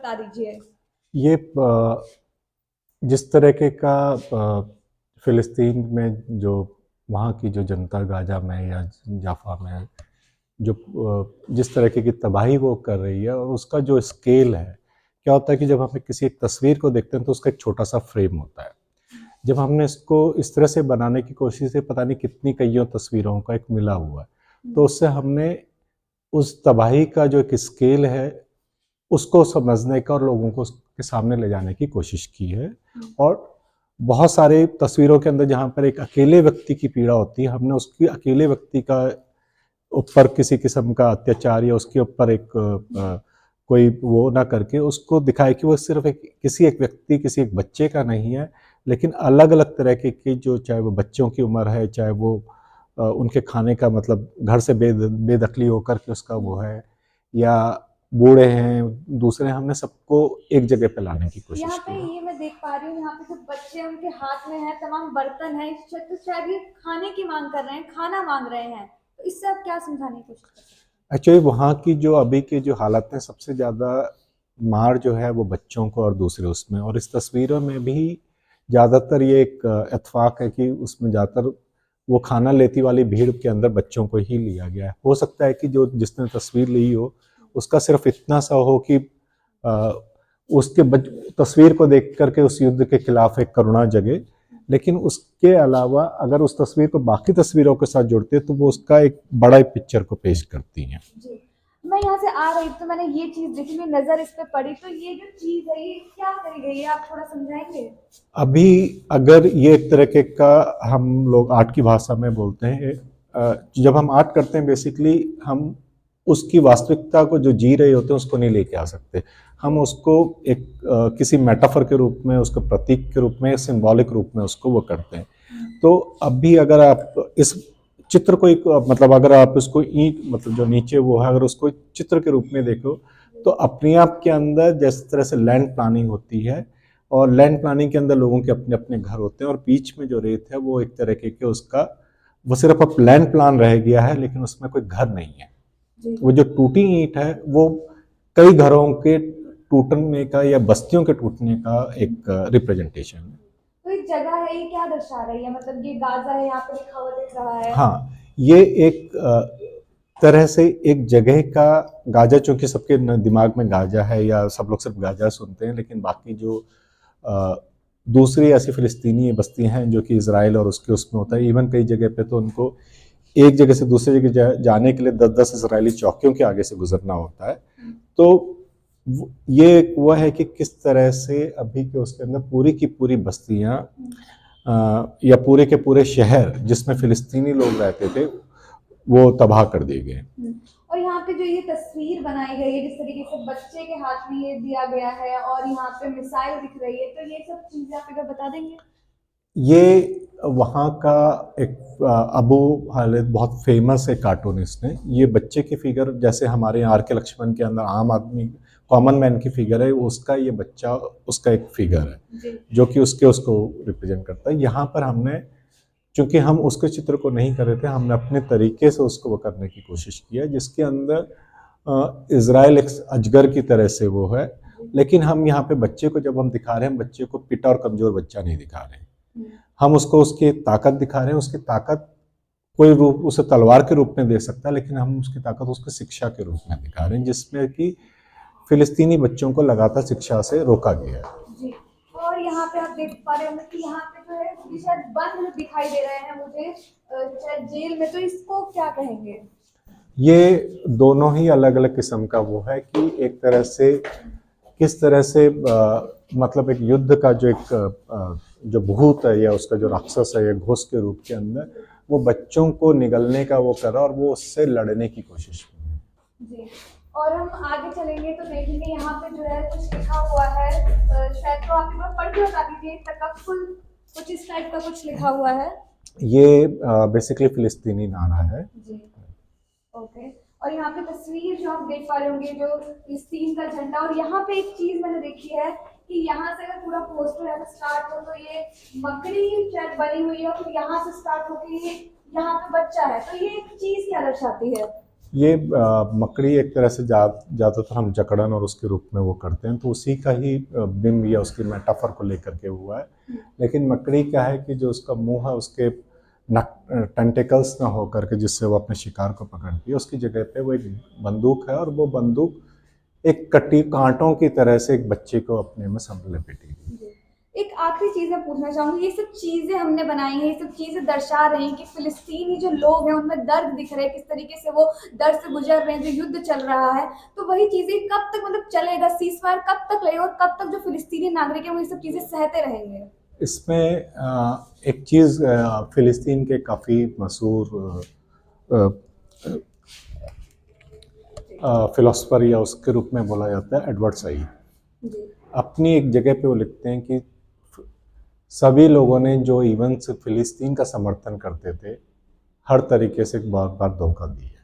बता दीजिए। ये जिस तरीके का फ़िलिस्तीन में जो वहाँ की जो जनता गाज़ा में या जाफ़ा में जो जिस तरीके की तबाही वो कर रही है और उसका जो स्केल है, क्या होता है कि जब हम किसी एक तस्वीर को देखते हैं तो उसका एक छोटा-सा फ्रेम होता है। जब हमने इसको इस तरह से बनाने की कोशिश है, पता नहीं कितनी कइयों तस्वीरों का एक मिला हुआ है, तो उससे हमने उस तबाही का जो एक स्केल है, उसको समझने का और लोगों को उसके सामने ले जाने की कोशिश की है। और बहुत सारे तस्वीरों के अंदर जहाँ पर एक अकेले व्यक्ति की पीड़ा होती है, हमने उसकी अकेले व्यक्ति का ऊपर किसी किस्म का अत्याचार या उसके ऊपर एक कोई वो ना करके उसको दिखाए कि वो सिर्फ किसी एक व्यक्ति, किसी एक बच्चे का नहीं है, लेकिन अलग-अलग तरह के जो चाहे वो बच्चों की उम्र है, चाहे वो उनके खाने का मतलब घर से बेदखली होकर के उसका वो है, या बूढ़े हैं, दूसरे, हमने सबको एक जगह पे लाने की कोशिश यहाँ पे की है। ये मैं देख पा रही हूँ, यहाँ पे जो बच्चे हैं उनके हाथ में है तमाम बर्तन है, तो शायद ये खाने की मांग कर रहे हैं, खाना मांग रहे हैं। तो इससे आप क्या समझाने की कोशिश कर सकते हैं? एक्चुअली वहाँ की जो अभी की जो हालत है, सबसे ज़्यादा मार जो है वो बच्चों को और दूसरे उसमें, और इस तस्वीरों में भी ज़्यादातर ये एक इत्तेफाक है कि उसमें ज़्यादातर वो खाना लेती वाली भीड़ के अंदर बच्चों को ही लिया गया है। हो सकता है कि जो जिसने तस्वीर ली हो उसका सिर्फ इतना सा हो कि अ, उसके तस्वीर को देख करके उस युद्ध के खिलाफ एक करुणा जगे, लेकिन उसके अलावा अगर उस तस्वीर को बाकी तस्वीरों के साथ जोड़ते हैं तो वो उसका एक बड़ा पिक्चर को पेश करती हैं। जी। मैं यहाँ से आ रही तो मैंने ये चीज़ देखी, मेरी नज़र इस पे पड़ी, तो ये जो चीज़ है ये क्या करी गई है, आप थोड़ा समझाएँगे? अभी अगर ये एक तरीके का हम लोग आर्ट की भाषा में बोलते हैं, जब हम आर्ट करते हैं बेसिकली हम उसकी वास्तविकता को जो जी रहे होते हैं उसको नहीं लेके आ सकते। हम उसको एक किसी मेटाफर के रूप में, उसको प्रतीक के रूप में, सिंबॉलिक रूप में उसको वो करते हैं। तो अभी अगर आप इस चित्र को एक मतलब अगर आप इसको ईंट मतलब जो नीचे वो है अगर उसको चित्र के रूप में देखो, तो अपने आप के अंदर जिस तरह से लैंड प्लानिंग होती है, और लैंड प्लानिंग के अंदर लोगों के अपने अपने घर होते हैं, और बीच में जो रेत है वो एक तरह के उसका वो सिर्फ अब लैंड प्लान रह गया है, लेकिन उसमें कोई घर नहीं है। वो जो टूटी ईंट है वो कई घरों के टूटने का या बस्तियों के टूटने का एक रिप्रेजेंटेशन है। तो ये जगह है, ये क्या दर्शा रही है? मतलब ये गाज़ा है, यहाँ पे लिखा हुआ दिख रहा है। हाँ, ये एक तरह से एक जगह का गाजा, चूंकि सबके दिमाग में गाजा है या सब लोग सिर्फ गाजा सुनते हैं, लेकिन बाकी जो दूसरी ऐसी फ़िलिस्तीनी बस्तियां हैं जो कि इजराइल और उसके उसमें होता है, इवन कई जगह पे तो उनको एक जगह से दूसरी जगह जाने के लिए 10-10 इजरायली चौकियों के आगे से गुजरना होता है। तो ये वह है कि किस तरह से अभी के उसके अंदर पूरी की पूरी बस्तियां या पूरे के पूरे शहर जिसमें फ़िलिस्तीनी लोग रहते थे वो तबाह कर दिए गए। और यहाँ पे जो ये तस्वीर बनाई गई है, जिस तरीके से बच्चे के हाथ में ये दिया गया है और यहाँ पे मिसाइल दिख रही है, तो ये सब चीजें आप इधर बता देंगे? ये वहाँ का एक अबू खालिद बहुत फेमस है कार्टूनिस्ट है। ये बच्चे की फिगर जैसे हमारे यहाँ आर के लक्ष्मण के अंदर आम आदमी कॉमन मैन की फिगर है, उसका ये बच्चा उसका एक फिगर है जो कि उसको रिप्रेजेंट करता है। यहाँ पर हमने चूंकि हम उसके चित्र को नहीं कर रहे थे, हमने अपने तरीके से उसको वो करने की कोशिश की है, जिसके अंदर इजराइल एक अजगर की तरह से वो है, लेकिन हम यहाँ पे बच्चे को जब हम दिखा रहे हैं, हम बच्चे को पिटा और कमजोर बच्चा नहीं दिखा रहे हैं, हम उसको उसकी ताकत दिखा रहे हैं। उसकी ताकत कोई रूप उसे तलवार के रूप में दे सकता है, लेकिन हम उसकी ताकत उसको शिक्षा के रूप में दिखा रहे हैं, जिसमें कि फिलिस्तीनी बच्चों को लगातार शिक्षा से रोका गया है। और यहाँ पे आप देख पा रहे होंगे कि यहाँ पे जो है शायद बंद दिखाई दे रहे हैं मुझे, शायद जेल में, तो इसको क्या कहेंगे? ये दोनों ही अलग अलग किस्म का वो है कि एक तरह से किस तरह से मतलब एक युद्ध का जो एक जो भूत है या उसका जो राक्षस है या घोष के रूप के अंदर वो बच्चों को निगलने का वो करा और वो उससे लड़ने की कोशिश की। जी। और हम आगे चलेंगे तो देखेंगे यहाँ पे जो है कुछ लिखा हुआ है, शायद तो आप एक बार पढ़ के बता दीजिए। तकफ्फुल कुछ इस टाइप का कुछ लिखा हुआ है। ये बेसिकली फिलिस्तीनी नारा है। जी। ओके। और यहाँ पे तस्वीर जो आप देख पा रहे होंगे जो फिलिस्तीन का झंडा, और यहाँ पे एक चीज मैंने देखी है कि यहाँ से अगर पूरा पोस्टर ऐसा स्टार्ट हो तो ये मकड़ी शायद बनी हुई है, और फिर यहाँ से स्टार्ट होकर ये यहाँ पे बच्चा है, तो ये एक चीज क्या दर्शाती है? ये मकड़ी एक तरह से ज़्यादातर हम जकड़न और उसके रूप में वो करते हैं, तो उसी का ही बिंब या उसकी मेटाफर को लेकर के हुआ है। लेकिन मकड़ी क्या है कि जो उसका मुंह है उसके टेंटिकल्स ना हो करके जिससे वो अपने शिकार को पकड़ती है, उसकी जगह पे वो एक बंदूक है, और वो बंदूक एक कटी कांटों की तरह से एक बच्चे को अपने में लपेटी हुई। एक आखिरी चीज मैं पूछना चाहूंगी, ये सब चीजें हमने बनाई हैं, ये सब चीजें दर्शा रही हैं कि फिलिस्तीनी जो लोग हैं उनमें दर्द दिख रहा है, किस तरीके से वो दर्द से गुजर रहे हैं, जो युद्ध चल रहा है। तो वही चीजें कब तक मतलब चलेगा, सीजफायर कब तक लगेगा, और कब तक जो फिलिस्तीनी नागरिक है वो ये सब चीजें सहते रहेंगे? इसमें एक चीज़ फिलिस्तीन के काफ़ी मशहूर फिलोसफर या उसके रूप में बोला जाता है एडवर्ड सईद। जी। अपनी एक जगह पे वो लिखते हैं कि सभी लोगों ने जो इवन फिलिस्तीन का समर्थन करते थे, हर तरीके से बहुत बार धोखा दिया।